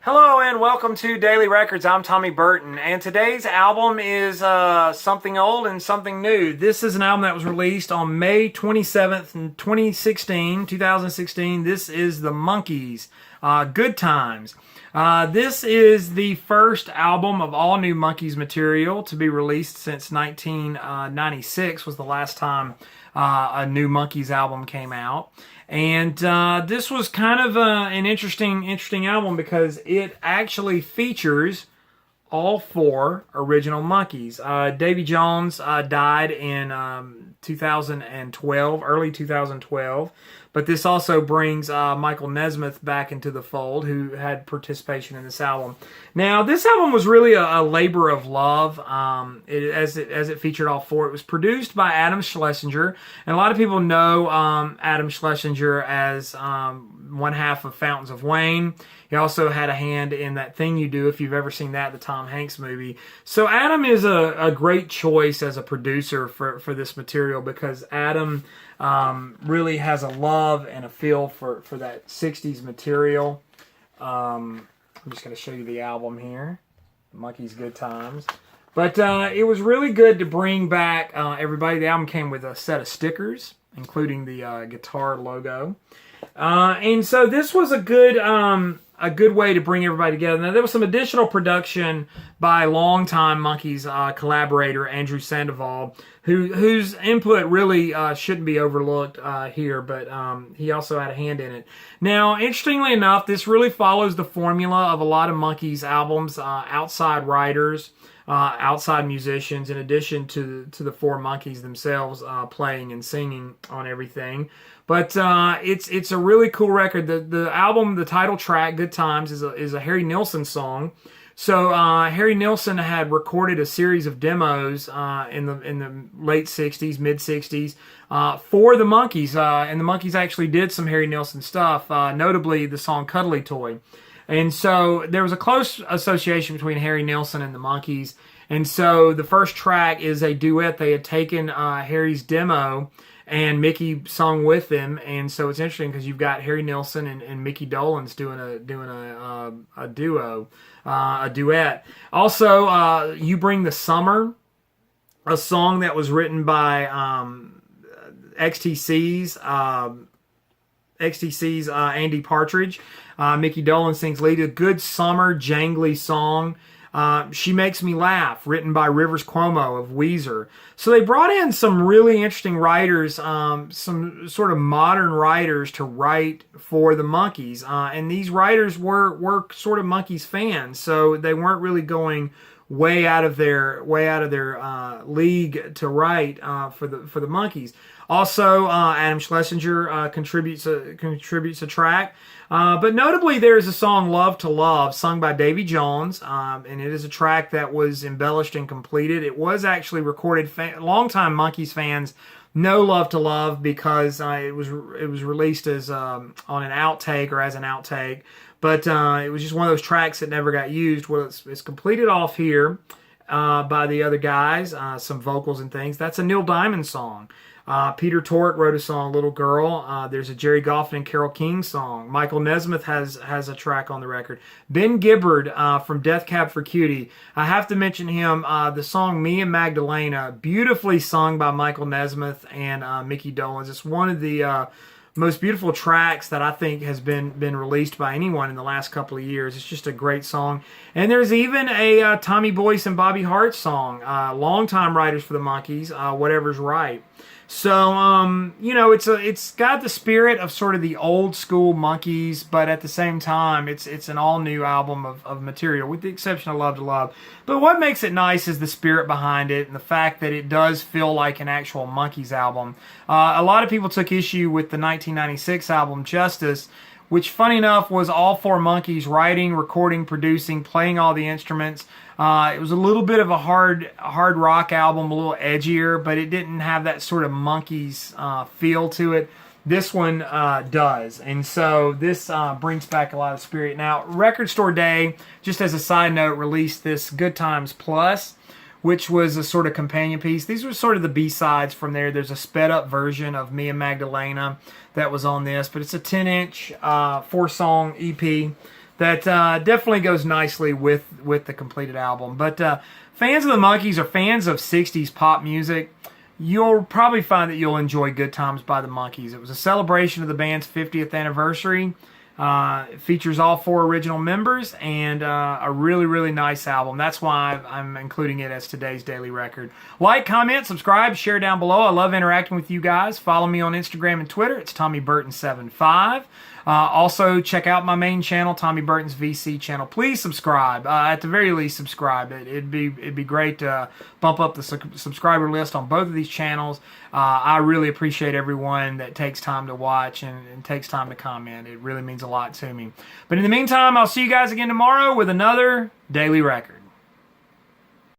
Hello and welcome to Daily Records. I'm Tommy Burton, and today's album is something old and something new. This is an album that was released on May 27th, 2016. This is the Monkees, Good Times. This is the first album of all new Monkees material to be released since 1996 was the last time a new Monkees album came out. And this was kind of an interesting album because it actually features all four original Monkees. Davy Jones died in 2012, early 2012. But this also brings Michael Nesmith back into the fold, who had participation in this album. Now, this album was really a labor of love, as it featured all four. It was produced by Adam Schlesinger, and a lot of people know Adam Schlesinger as one half of Fountains of Wayne. He also had a hand in That Thing You Do, if you've ever seen that, the Tom Hanks movie. So Adam is a great choice as a producer for this material because Adam really has a love and a feel for that 60s material. I'm just going to show you the album here, Monkees Good Times. But it was really good to bring back everybody. The album came with a set of stickers, including the guitar logo. And so this was a good way to bring everybody together. Now, there was some additional production by longtime Monkees collaborator Andrew Sandoval, whose input really shouldn't be overlooked here, but he also had a hand in it. Now, interestingly enough, this really follows the formula of a lot of Monkees albums, outside writers, outside musicians, in addition to the four Monkees themselves playing and singing on everything. But it's a really cool record. The album, the title track, Good Times, is a Harry Nilsson song. So Harry Nilsson had recorded a series of demos in the late 60s, mid 60s for the Monkees, and the Monkees actually did some Harry Nilsson stuff, notably the song Cuddly Toy. And so there was a close association between Harry Nilsson and the Monkees. And so the first track is a duet. They had taken Harry's demo and Mickey sung with them, and so it's interesting because you've got Harry Nilsson and Mickey Dolenz doing a duet. Also, You Bring the Summer, a song that was written by XTC's Andy Partridge. Mickey Dolenz sings lead. A good summer jangly song. She Makes Me Laugh, written by Rivers Cuomo of Weezer. So they brought in some really interesting writers, some sort of modern writers to write for the Monkees. And these writers were sort of Monkees fans, so they weren't really going way out of their league to write for the Monkees. Also, Adam Schlesinger contributes a track. But notably, there is a song, Love to Love, sung by Davy Jones, and it is a track that was embellished and completed. It was actually recorded. Longtime Monkees fans know Love to Love because it was released as on an outtake or as an outtake. But it was just one of those tracks that never got used. Well, it's completed off here by the other guys, some vocals and things. That's a Neil Diamond song. Peter Tork wrote a song, Little Girl. There's a Jerry Goffin and Carole King song. Michael Nesmith has a track on the record. Ben Gibbard from Death Cab for Cutie. I have to mention him. The song Me and Magdalena, beautifully sung by Michael Nesmith and Mickey Dolenz. It's one of the most beautiful tracks that I think has been released by anyone in the last couple of years. It's just a great song. And there's even a Tommy Boyce and Bobby Hart song. Longtime writers for the Monkees, Whatever's Right. So, it's got the spirit of sort of the old school Monkees, but at the same time, it's an all new album of material, with the exception of Love to Love. But what makes it nice is the spirit behind it and the fact that it does feel like an actual Monkees album. A lot of people took issue with the 1996 album Justice, which, funny enough, was all four Monkees writing, recording, producing, playing all the instruments. It was a little bit of a hard rock album, a little edgier, but it didn't have that sort of Monkees feel to it. This one does, and so this brings back a lot of spirit. Now, Record Store Day, just as a side note, released this Good Times Plus, which was a sort of companion piece. These were sort of the B-sides from there. There's a sped-up version of Me and Magdalena that was on this, but it's a 10-inch, 4-song EP that definitely goes nicely with the completed album. But fans of the Monkees are fans of 60s pop music. You'll probably find that you'll enjoy Good Times by the Monkees. It was a celebration of the band's 50th anniversary. It features all 4 original members and a really, really nice album. That's why I'm including it as today's Daily Record. Like, comment, subscribe, share down below. I love interacting with you guys. Follow me on Instagram and Twitter. It's TommyBurton75. Also, check out my main channel, Tommy Burton's VC channel. Please subscribe. At the very least, subscribe. It'd be great to bump up the subscriber list on both of these channels. I really appreciate everyone that takes time to watch and takes time to comment. It really means a lot to me. But in the meantime, I'll see you guys again tomorrow with another Daily Record.